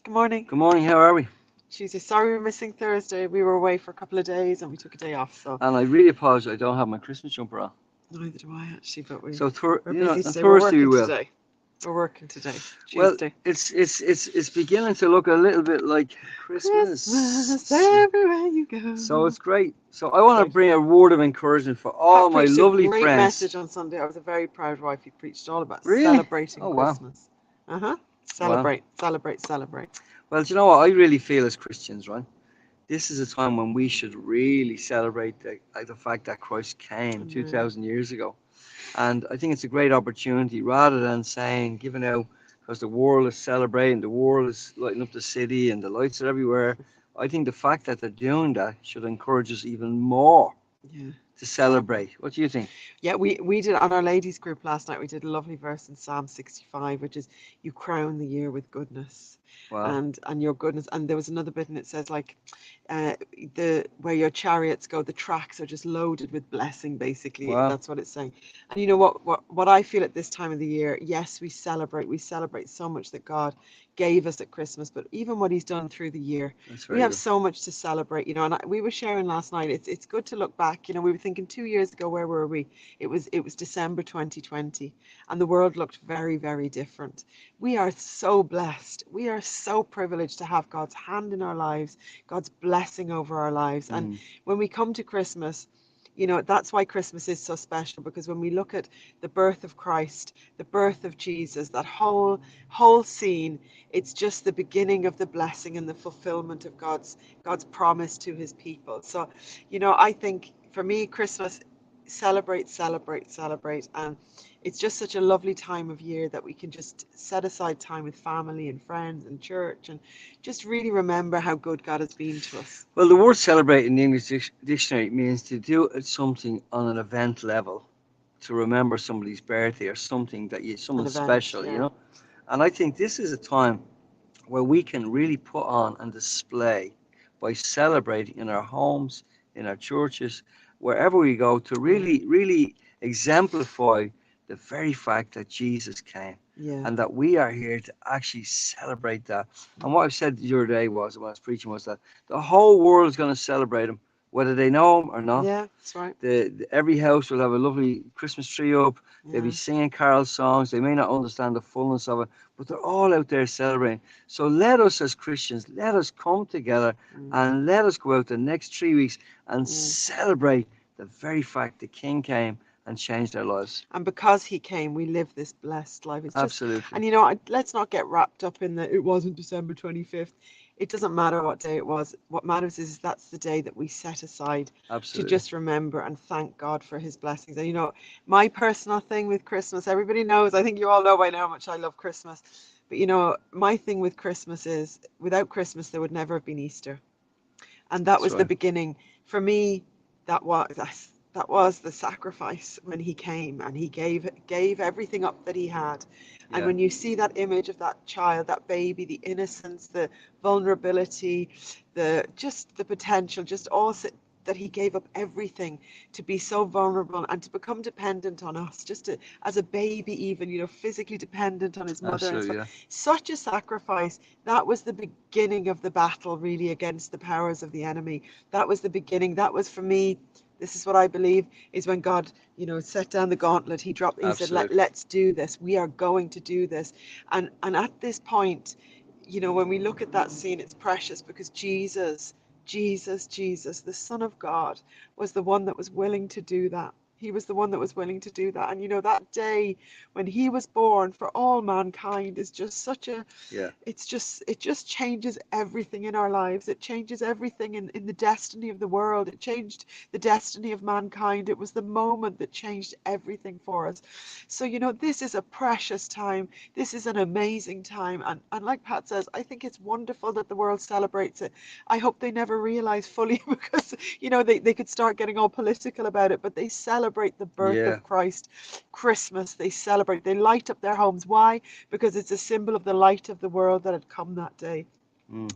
Good morning. Good morning, how are we? Tuesday. Sorry we're missing Thursday. We were away for a couple of days and we took a day off, so And I really apologize, I don't have my Christmas jumper on. neither do I actually, but So, we're you know, busy on today. We're Thursday we working will. today. We're working today. Well, Tuesday. it's beginning to look a little bit like Christmas Christmas. everywhere you So go. it's great. So I It's want to great. bring a word of encouragement for all Pat my preached a lovely great friends. message on Sunday. I was a very proud wife. He preached all about Really? celebrating Oh wow. Christmas. Uh-huh. Wow. Celebrate, celebrate, celebrate. Well, do you know what I really feel as Christians, right? This is a time when we should really celebrate the fact that Christ came Amen. 2,000 years ago. And I think it's a great opportunity rather than saying, giving out, because the world is celebrating, the world is lighting up the city and the lights are everywhere. I think the fact that they're doing that should encourage us even more Yeah. to Celebrate. celebrate. What do you think? Yeah, we did on our ladies group last night. We did a lovely verse in Psalm 65, which is you crown the year with goodness, Wow. and your goodness. And there was another bit, and it says like, uh, the where your chariots go, the tracks are just loaded with blessing. Basically, Wow. that's what it's saying. And you know what I feel at this time of the year. Yes, we celebrate. We celebrate so much that God gave us at Christmas, but even what He's done through the year, That's we very have good. so much to celebrate. And we were sharing last night. It's good to look back. We were thinking 2 years ago, where were we? It was December 2020, and the world looked very, very different. We are so blessed. We are so privileged to have God's hand in our lives, God's blessing over our lives. And Mm. when we come to Christmas, that's why Christmas is so special, because when we look at the birth of Christ, the birth of Jesus, that whole scene, it's just the beginning of the blessing and the fulfillment of God's promise to His people. So, I think for me, Christmas, celebrate, celebrate, celebrate. And it's just such a lovely time of year that we can just set aside time with family and friends and church and just really remember how good God has been to us. Well, the word celebrate in the English dictionary means to do something on an event level, to remember somebody's birthday or something An someone event, special, yeah. And I think this is a time where we can really put on and display by celebrating in our homes, in our churches, wherever we go, to Yeah, really exemplify the very fact that Jesus came yeah. and that we are here to actually celebrate that. And what I've said the other day was, when I was preaching, was that the whole world is going to celebrate him, whether they know him or not. Yeah, that's right. Every house will have a lovely Christmas tree up. They'll be Yeah. singing carol songs. They may not understand the fullness of it, but they're all out there celebrating. So let us as Christians, let us come together Mm, and let us go out the next 3 weeks and mm. celebrate the very fact the King came and changed our lives. And because He came, we live this blessed life. It's just, Absolutely. and let's not get wrapped up in it wasn't December 25th. It doesn't matter what day it was. What matters is that's the day that we set aside to Absolutely. just remember and thank God for His blessings. And my personal thing with Christmas, everybody knows, I think you all know by now how much I love Christmas. But my thing with Christmas is without Christmas, there would never have been Easter. And that That's was the right. beginning for me. That was the sacrifice when He came and He gave everything up that He had. And Yeah. when you see that image of that child, that baby, the innocence, the vulnerability, the potential, just all that He gave up everything to be so vulnerable and to become dependent on us, as a baby, even, physically dependent on His mother and Absolutely. stuff. Yeah. Such a sacrifice. That was the beginning of the battle, really, against the powers of the enemy. That was the beginning. That was, for me, this is what I believe, is when God, set down the gauntlet. He said, Absolutely. let's do this. We are going to do this. And at this point, when we look at that scene, it's precious because Jesus, the Son of God, was the one that was willing to do that. He was the one that was willing to do that. And that day when He was born for all mankind is just Yeah. it just changes everything in our lives. It changes everything in the destiny of the world. It changed the destiny of mankind. It was the moment that changed everything for us. So, this is a precious time. This is an amazing time. And like Pat says, I think it's wonderful that the world celebrates it. I hope they never realize fully because, they could start getting all political about it, but they celebrate the birth Yeah. of Christ. Christmas, they celebrate. They light up their homes. Why? Because it's a symbol of the light of the world that had come that day.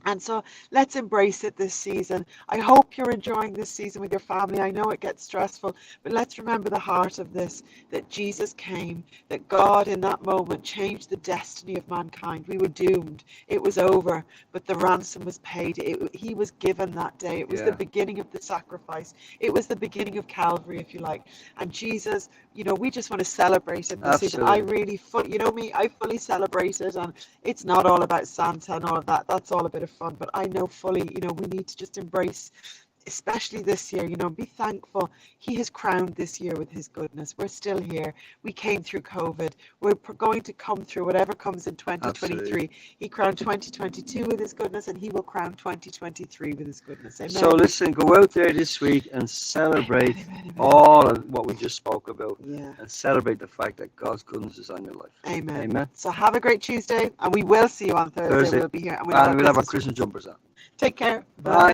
And so let's embrace it this season. I hope you're enjoying this season with your family. I know it gets stressful, but let's remember the heart of this, that Jesus came, that God in that moment changed the destiny of mankind. We were doomed. It was over, but the ransom was paid. He was given that day. It was the beginning of the sacrifice. It was the beginning of Calvary, if you like. And Jesus, we just want to celebrate it this season. I really, I fully celebrate it. And it's not all about Santa and all of that. That's all a bit of fun, but I know fully, we need to just embrace, especially this year, be thankful. He has crowned this year with his goodness. We're still here. We came through COVID. We're going to come through whatever comes in 2023. Absolutely. He crowned 2022 with his goodness, and he will crown 2023 with his goodness. Amen. So listen, go out there this week and celebrate all of what we just spoke about, and celebrate the fact that God's goodness is on your life. Amen. Amen. So have a great Tuesday, and we will see you on Thursday. We'll be here, and we'll have our Christmas jumpers on. Take care. Bye.